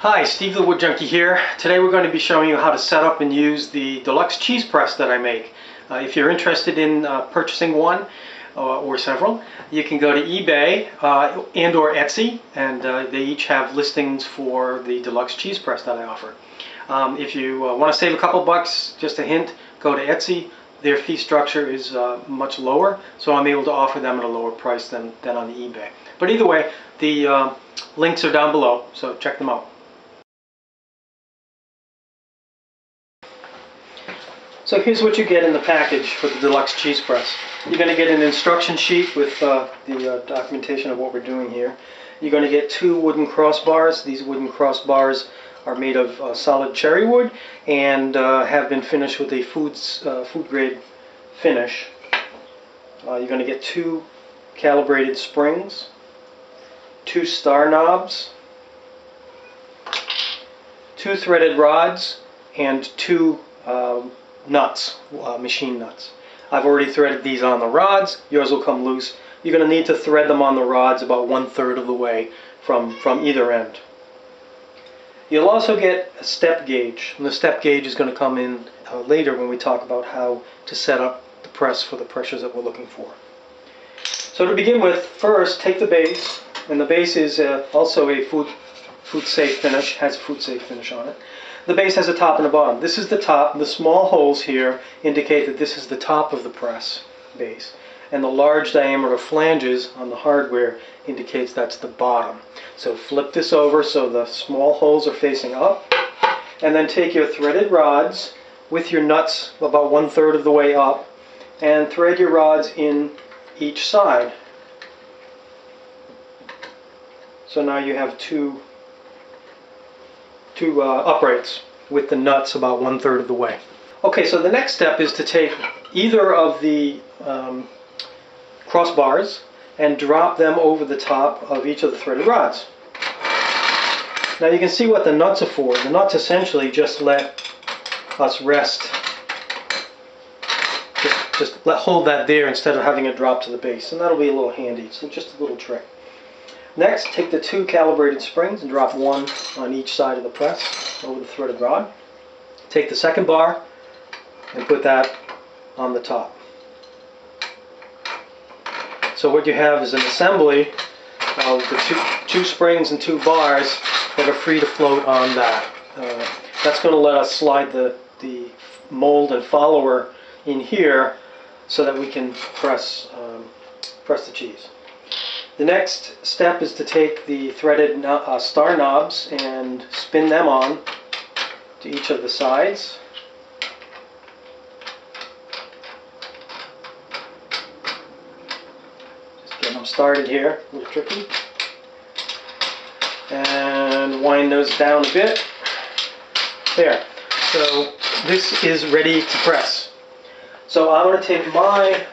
Hi, Steve the Wood Junkie here. Today we're going to be showing you how to set up and use the Deluxe cheese press that I make. If you're interested in purchasing one or several, you can go to eBay and or Etsy, and they each have listings for the Deluxe cheese press that I offer. If you want to save a couple bucks, just a hint, go to Etsy. Their fee structure is much lower, so I'm able to offer them at a lower price than on the eBay. But either way, the links are down below, so check them out. So here's what you get in the package for the Deluxe cheese press. You're going to get an instruction sheet with the documentation of what we're doing here. You're going to get two wooden crossbars. These wooden crossbars are made of solid cherry wood and have been finished with a food grade finish. You're going to get two calibrated springs, two star knobs, two threaded rods, and two nuts, machine nuts. I've already threaded these on the rods. Yours will come loose. You're going to need to thread them on the rods about 1/3 of the way from either end. You'll also get a step gauge, and the step gauge is going to come in later when we talk about how to set up the press for the pressures that we're looking for. So to begin with, first take the base, and the base is also a food safe finish, has a food safe finish on it. The base has a top and a bottom. This is the top. The small holes here indicate that this is the top of the press base. And the large diameter flanges on the hardware indicates that's the bottom. So flip this over so the small holes are facing up. And then take your threaded rods with your nuts about 1/3 of the way up and thread your rods in each side. So now you have two uprights with the nuts about 1/3 of the way. Okay, so the next step is to take either of the crossbars and drop them over the top of each of the threaded rods. Now you can see what the nuts are for. The nuts essentially just let us rest. Just hold that there instead of having it drop to the base, and that'll be a little handy. So just a little trick. Next, take the two calibrated springs and drop one on each side of the press over the threaded rod. Take the second bar and put that on the top. So what you have is an assembly of the two springs and two bars that are free to float on that. That's going to let us slide the mold and follower in here so that we can press the cheese. The next step is to take the threaded star knobs and spin them on to each of the sides. Just getting them started here, a little tricky. And wind those down a bit. There. So this is ready to press. So I'm going to take my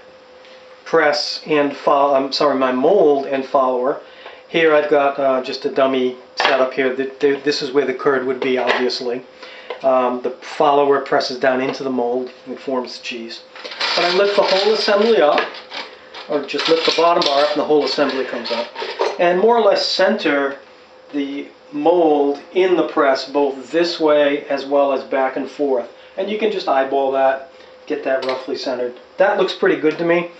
press and my mold and follower. Here I've got just a dummy setup here. This is where the curd would be, obviously. The follower presses down into the mold and forms the cheese. But I lift the whole assembly up, or just lift the bottom bar up and the whole assembly comes up. And more or less center the mold in the press both this way as well as back and forth. And you can just eyeball that, get that roughly centered. That looks pretty good to me.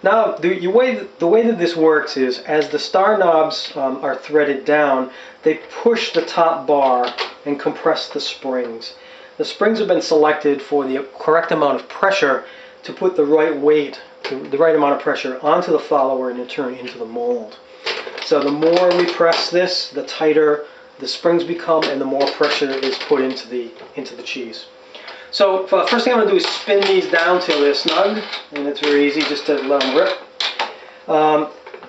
Now, the way that this works is, as the star knobs are threaded down, they push the top bar and compress the springs. The springs have been selected for the correct amount of pressure to put the right weight, the right amount of pressure onto the follower and in turn into the mold. So the more we press this, the tighter the springs become and the more pressure is put into the cheese. So first thing I'm going to do is spin these down till they're snug, and it's very easy just to let them rip.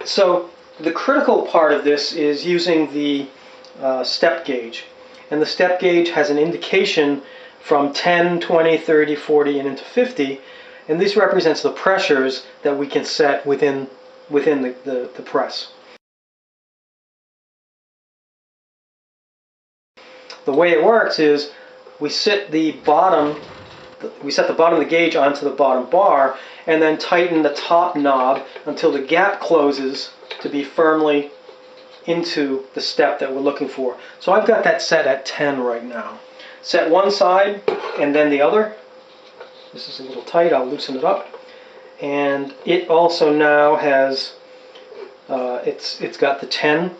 So the critical part of this is using the step gauge. And the step gauge has an indication from 10, 20, 30, 40, and into 50. And this represents the pressures that we can set within the press. The way it works is we set the bottom of the gauge onto the bottom bar and then tighten the top knob until the gap closes to be firmly into the step that we're looking for. So I've got that set at 10 right now. Set one side and then the other. This is a little tight, I'll loosen it up. And it also now has, it's got the 10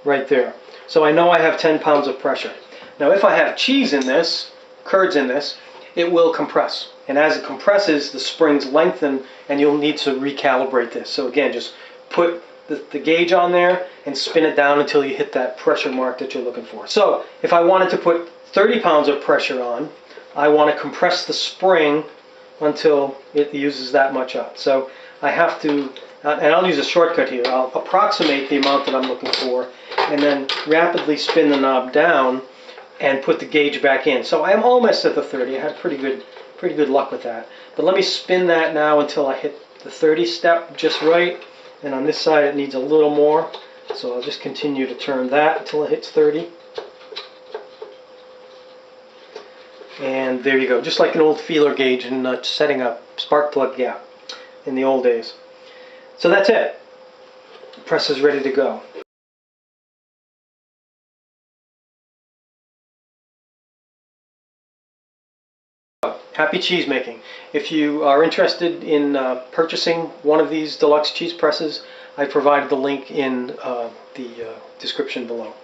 right there. So I know I have 10 pounds of pressure. Now if I have cheese in this, curds in this, it will compress. And as it compresses, the springs lengthen and you'll need to recalibrate this. So again, just put the gauge on there and spin it down until you hit that pressure mark that you're looking for. So if I wanted to put 30 pounds of pressure on, I want to compress the spring until it uses that much up. So I have to, and I'll use a shortcut here, I'll approximate the amount that I'm looking for and then rapidly spin the knob down and put the gauge back in. So I'm almost at the 30. I had pretty good luck with that. But let me spin that now until I hit the 30 step just right. And on this side it needs a little more. So I'll just continue to turn that until it hits 30. And there you go, just like an old feeler gauge in setting a spark plug gap in the old days. So that's it. The press is ready to go. Happy cheese making. If you are interested in purchasing one of these deluxe cheese presses, I provided the link in the description below.